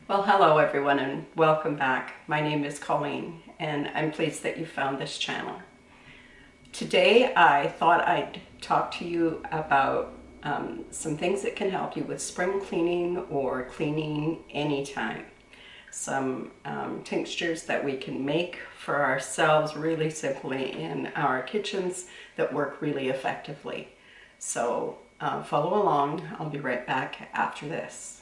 Well, hello everyone and welcome back. My name is Colleen and I'm pleased that you found this channel. Today I thought I'd talk to you about some things that can help you with spring cleaning or cleaning anytime. Some tinctures that we can make for ourselves really simply in our kitchens that work really effectively. So follow along. I'll be right back after this.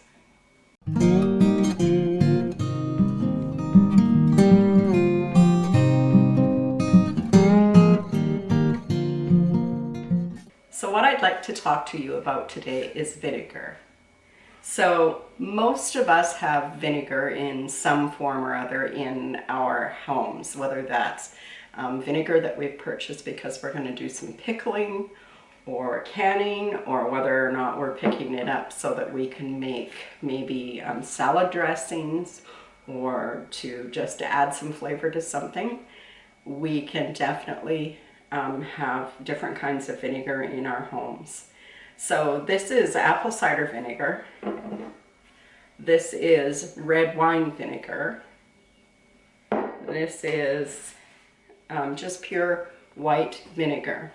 So what I'd like to talk to you about today is vinegar. So most of us have vinegar in some form or other in our homes, whether that's vinegar that we've purchased because we're going to do some pickling or canning, or whether or not we're picking it up so that we can make maybe salad dressings or to just add some flavor to something. We can definitely have different kinds of vinegar in our homes. So this is apple cider vinegar. This is red wine vinegar. This is just pure white vinegar.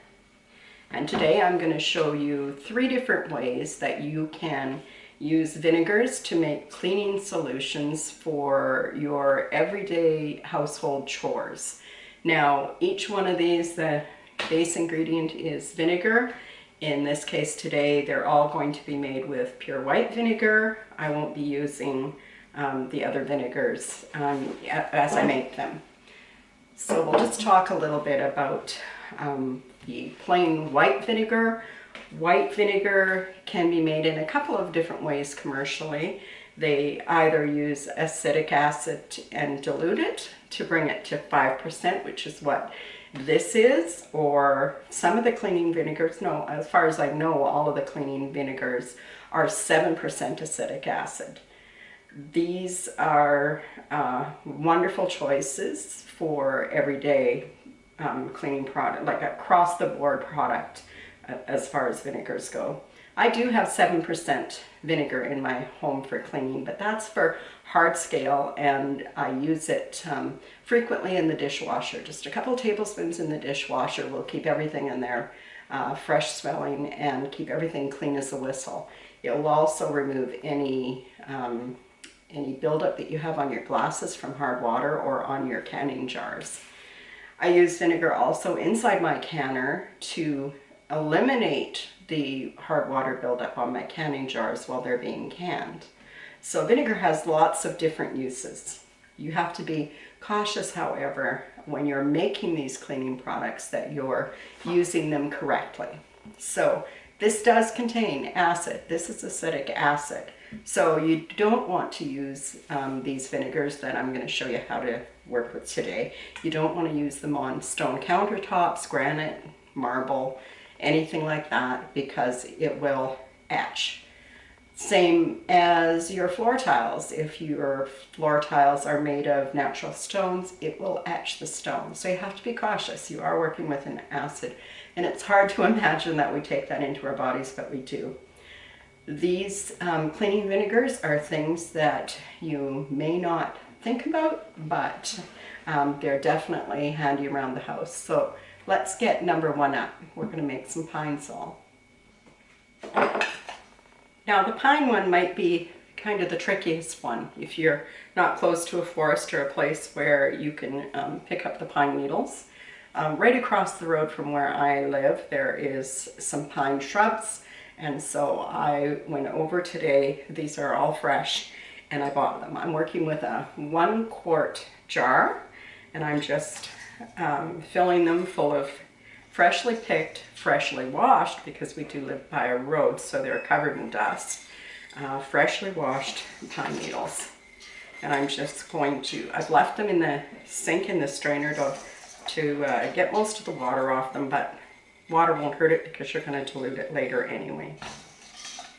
And today I'm going to show you 3 different ways that you can use vinegars to make cleaning solutions for your everyday household chores. Now, each one of these, the base ingredient is vinegar. In this case today, they're all going to be made with pure white vinegar. I won't be using the other vinegars as I make them. So we'll just talk a little bit about the plain white vinegar. White vinegar can be made in a couple of different ways commercially. They either use acetic acid and dilute it to bring it to 5%, which is what this is, or some of the cleaning vinegars, no, as far as I know, all of the cleaning vinegars are 7% acetic acid. These are wonderful choices for everyday cleaning product, like across the board product as far as vinegars go. I do have 7% vinegar in my home for cleaning, but that's for hard scale, and I use it frequently in the dishwasher. Just a couple tablespoons in the dishwasher will keep everything in there fresh smelling and keep everything clean as a whistle. It will also remove any buildup that you have on your glasses from hard water or on your canning jars. I use vinegar also inside my canner to eliminate the hard water buildup on my canning jars while they're being canned. So vinegar has lots of different uses. You have to be cautious, however, when you're making these cleaning products that you're using them correctly. So this does contain acid. This is acetic acid. So you don't want to use these vinegars that I'm going to show you how to work with today. You don't want to use them on stone countertops, granite, marble, anything like that, because it will etch. Same as your floor tiles. If your floor tiles are made of natural stones, it will etch the stone. So you have to be cautious. You are working with an acid, and it's hard to imagine that we take that into our bodies, but we do. These cleaning vinegars are things that you may not think about, but they're definitely handy around the house. So let's get number 1 up. We're going to make some pine sol. Now the pine one might be kind of the trickiest one if you're not close to a forest or a place where you can pick up the pine needles. Right across the road from where I live there is some pine shrubs, and so I went over today. These are all fresh and I bought them. I'm working with a 1 quart jar, and I'm just filling them full of freshly picked, freshly washed, because we do live by a road, so they're covered in dust, freshly washed pine needles. And I'm just going to, I've left them in the sink in the strainer to get most of the water off them, but water won't hurt it because you're going to dilute it later anyway.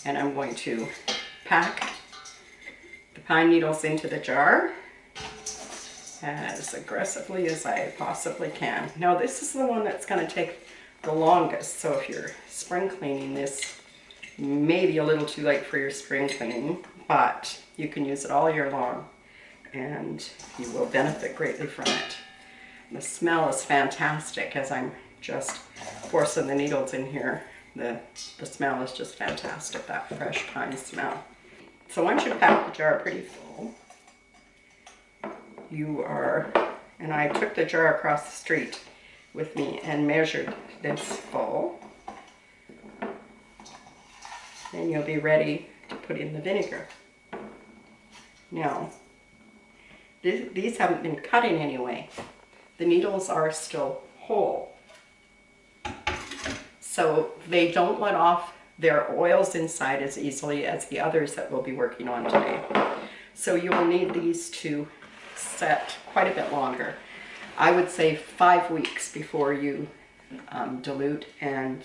And I'm going to pack the pine needles into the jar as aggressively as I possibly can. Now this is the one that's going to take the longest, so if you're spring cleaning, this may be a little too late for your spring cleaning, but you can use it all year long and you will benefit greatly from it. The smell is fantastic. As I'm just forcing the needles in here, the smell is just fantastic, that fresh pine smell. So once you pack the jar pretty full, and I took the jar across the street with me and measured this full, then you'll be ready to put in the vinegar. Now, these haven't been cut in any way. The needles are still whole. So they don't let off their oils inside as easily as the others that we'll be working on today. So you will need these to set quite a bit longer. I would say 5 weeks before you dilute and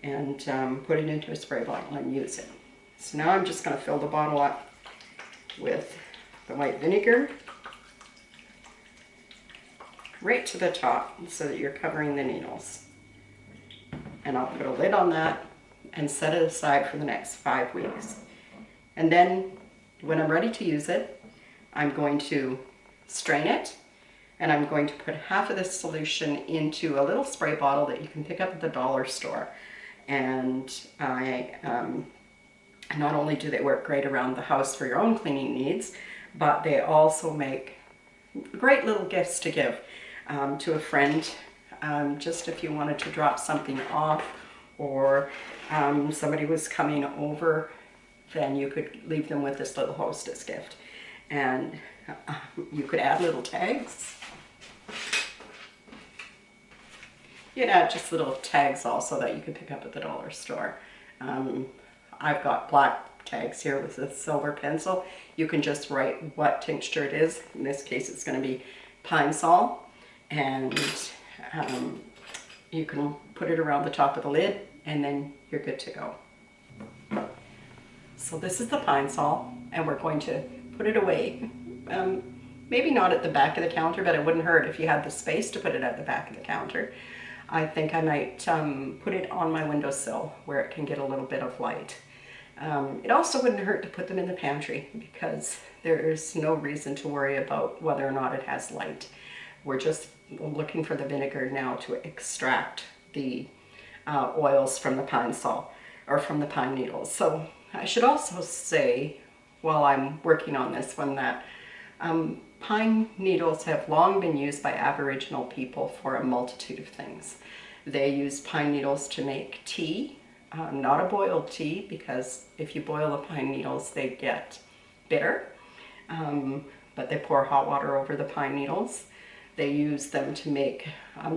put it into a spray bottle and use it. So now I'm just going to fill the bottle up with the white vinegar right to the top so that you're covering the needles. And I'll put a lid on that and set it aside for the next 5 weeks. And then when I'm ready to use it, I'm going to strain it, and I'm going to put half of this solution into a little spray bottle that you can pick up at the dollar store. And not only do they work great around the house for your own cleaning needs, but they also make great little gifts to give to a friend, just if you wanted to drop something off, or somebody was coming over, then you could leave them with this little hostess gift. And you could add little tags. You could add just little tags also that you could pick up at the dollar store. I've got black tags here with a silver pencil. You can just write what tincture it is. In this case, it's going to be pine sol. And you can put it around the top of the lid, and then you're good to go. So this is the pine sol, and we're going to put it away. Maybe not at the back of the counter, but it wouldn't hurt if you had the space to put it at the back of the counter. I think I might put it on my windowsill where it can get a little bit of light. It also wouldn't hurt to put them in the pantry, because there's no reason to worry about whether or not it has light. We're just looking for the vinegar now to extract the oils from the pine sol, or from the pine needles. So I should also say, while I'm working on this one, that pine needles have long been used by Aboriginal people for a multitude of things. They use pine needles to make tea, not a boiled tea, because if you boil the pine needles they get bitter, but they pour hot water over the pine needles. They use them to make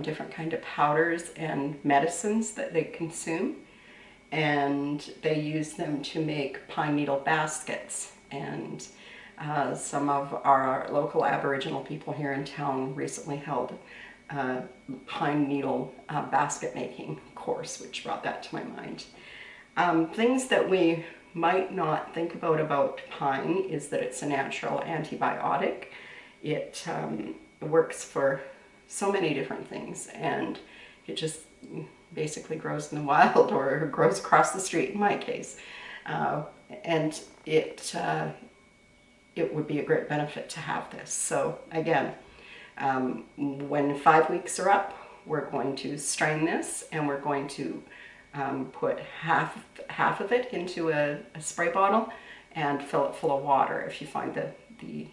different kind of powders and medicines that they consume, and they use them to make pine needle baskets. And some of our local Aboriginal people here in town recently held a pine needle basket making course, which brought that to my mind. Things that we might not think about pine is that it's a natural antibiotic. It works for so many different things, and it just basically grows in the wild, or grows across the street in my case. And it would be a great benefit to have this. So again, when 5 weeks are up, we're going to strain this, and we're going to put half of it into a spray bottle and fill it full of water if you find the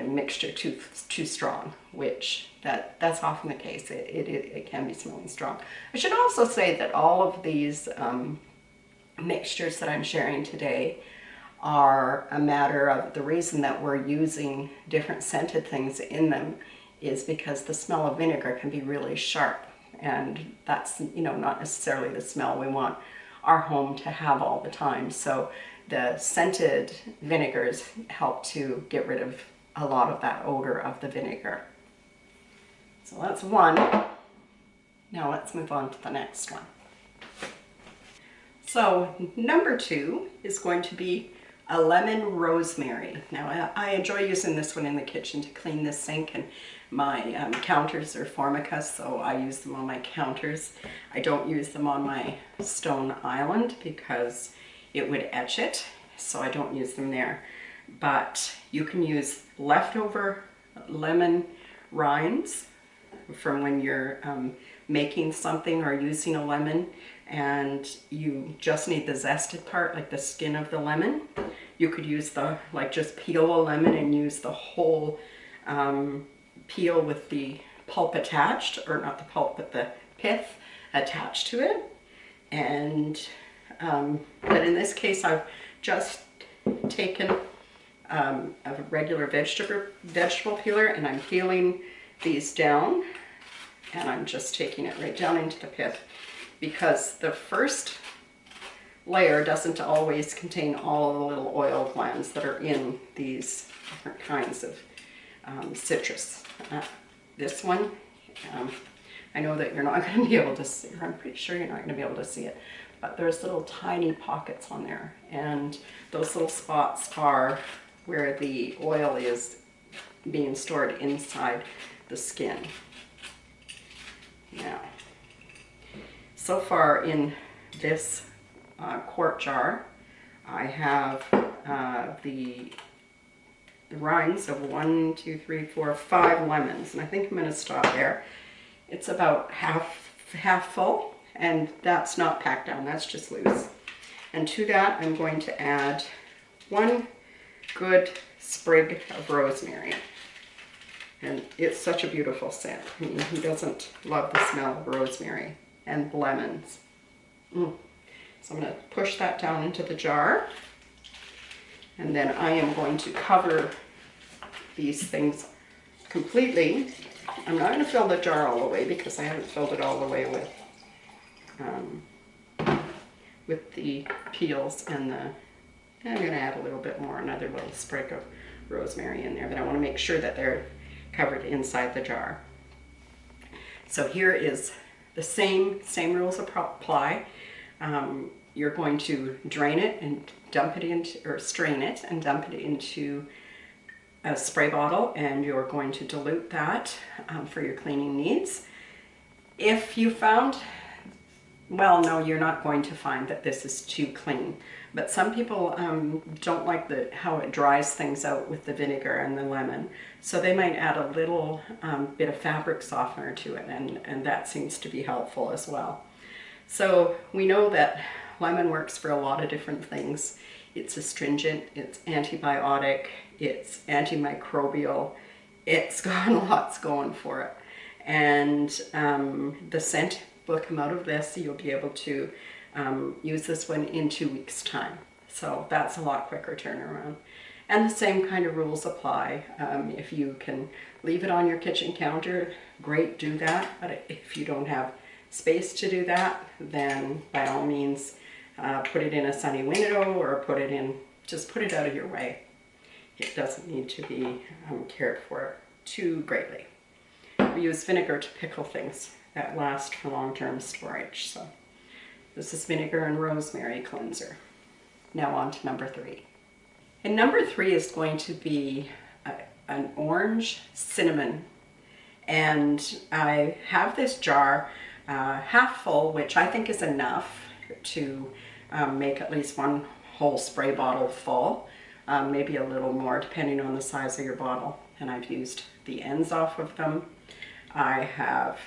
mixture too strong, which that's often the case. It can be smelling strong. I should also say that all of these mixtures that I'm sharing today are a matter of the reason that we're using different scented things in them is because the smell of vinegar can be really sharp, and that's, you know, not necessarily the smell we want our home to have all the time. So the scented vinegars help to get rid of a lot of that odor of the vinegar. So that's one. Now let's move on to the next one. So number 2 is going to be a lemon rosemary. Now I enjoy using this one in the kitchen to clean the sink, and my counters are formica, so I use them on my counters. I don't use them on my stone island because it would etch it, so I don't use them there. But you can use leftover lemon rinds from when you're making something or using a lemon, and you just need the zested part, like the skin of the lemon. You could use the, like, just peel a lemon and use the whole peel with the pulp attached, or not the pulp, but the pith attached to it. And but in this case, I've just taken a regular vegetable peeler, and I'm peeling these down, and I'm just taking it right down into the pith, because the first layer doesn't always contain all of the little oil glands that are in these different kinds of citrus. This one, I know that you're not going to be able to see, or I'm pretty sure you're not going to be able to see it, but there's little tiny pockets on there, and those little spots are where the oil is being stored inside the skin. Now, so far in this quart jar, I have the rinds of 1, 2, 3, 4, 5 lemons, and I think I'm going to stop there. It's about half full, and that's not packed down, that's just loose. And to that, I'm going to add 1 good sprig of rosemary. And it's such a beautiful scent. I mean, who doesn't love the smell of rosemary and lemons? So I'm going to push that down into the jar. And then I am going to cover these things completely. I'm not going to fill the jar all the way because I haven't filled it all the way with the peels and the... I'm going to add a little bit more, another little sprig of rosemary in there, but I want to make sure that they're covered inside the jar. So here is the same rules apply. You're going to drain it and dump it into, or strain it and dump it into a spray bottle, and you're going to dilute that for your cleaning needs. If you found, well, no, you're not going to find that this is too clean, but some people don't like how it dries things out with the vinegar and the lemon, so they might add a little bit of fabric softener to it, and that seems to be helpful as well. So we know that lemon works for a lot of different things. It's astringent, it's antibiotic, it's antimicrobial, it's got lots going for it. And the scent will come out of this, so you'll be able to use this one in 2 weeks' time. So that's a lot quicker turnaround. And the same kind of rules apply. If you can leave it on your kitchen counter, great, do that. But if you don't have space to do that, then by all means, put it in a sunny window, or just put it out of your way. It doesn't need to be cared for too greatly. We use vinegar to pickle things that last for long-term storage. So this is vinegar and rosemary cleanser. Now on to number 3. And number 3 is going to be an orange cinnamon. And I have this jar half full, which I think is enough to make at least 1 whole spray bottle full, maybe a little more depending on the size of your bottle. And I've used the ends off of them. I have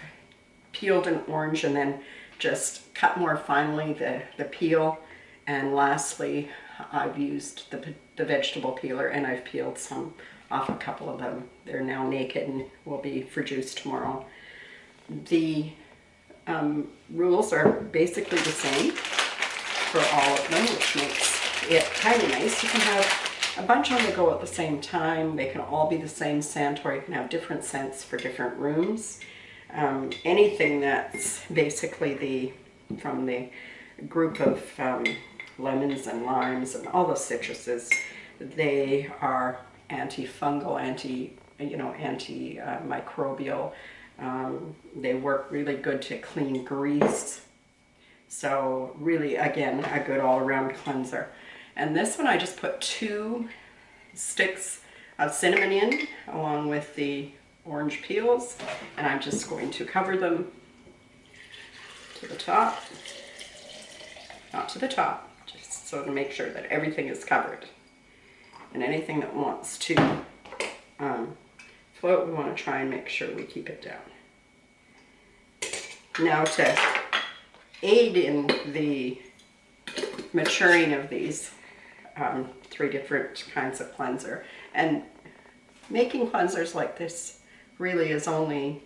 peeled an orange and then just cut more finely the peel. And lastly, I've used the vegetable peeler, and I've peeled some off, a couple of them. They're now naked and will be for juice tomorrow. The rules are basically the same for all of them, which makes it kind of nice. You can have a bunch on the go at the same time. They can all be the same scent, or you can have different scents for different rooms. Anything that's basically from the group of lemons and limes and all the citruses, they are antifungal, antimicrobial. They work really good to clean grease. So really, again, a good all-around cleanser. And this one I just put 2 sticks of cinnamon in, along with the orange peels, and I'm just going to cover them to the top. Not to the top, just So to make sure that everything is covered. And anything that wants to float, we want to try and make sure we keep it down. Now to aid in the maturing of these 3 different kinds of cleanser. And making cleansers like this really is only,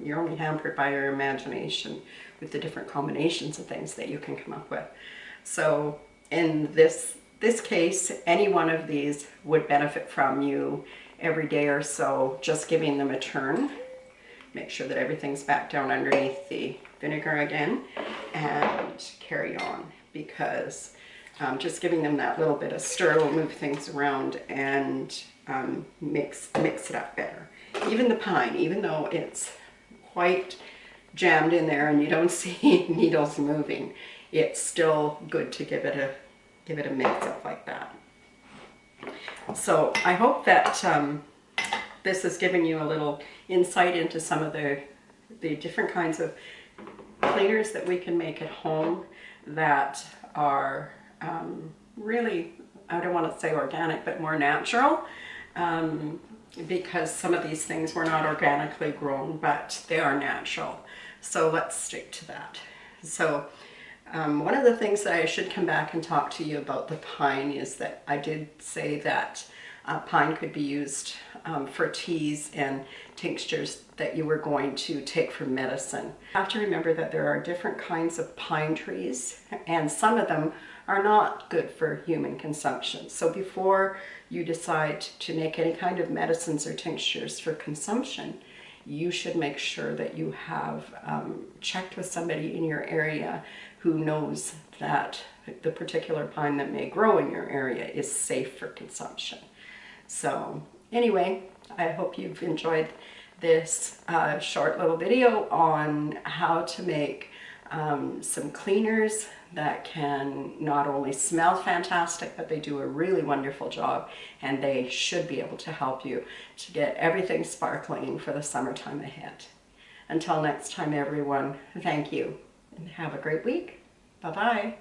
you're only hampered by your imagination with the different combinations of things that you can come up with. So in this case, any one of these would benefit from you every day or so, just giving them a turn. Make sure that everything's back down underneath the vinegar again, and carry on, because just giving them that little bit of stir will move things around and mix it up better. Even the pine, even though it's quite jammed in there and you don't see needles moving, it's still good to give it a mix up like that. So I hope that this has given you a little insight into some of the different kinds of cleaners that we can make at home that are really, I don't want to say organic, but more natural, because some of these things were not organically grown, but they are natural. So let's stick to that. So one of the things that I should come back and talk to you about the pine is that I did say that pine could be used for teas and tinctures that you were going to take for medicine. You have to remember that there are different kinds of pine trees, and some of them are not good for human consumption. So before you decide to make any kind of medicines or tinctures for consumption, you should make sure that you have checked with somebody in your area who knows that the particular pine that may grow in your area is safe for consumption. So anyway, I hope you've enjoyed this short little video on how to make some cleaners that can not only smell fantastic, but they do a really wonderful job, and they should be able to help you to get everything sparkling for the summertime ahead. Until next time, everyone, thank you and have a great week. Bye-bye.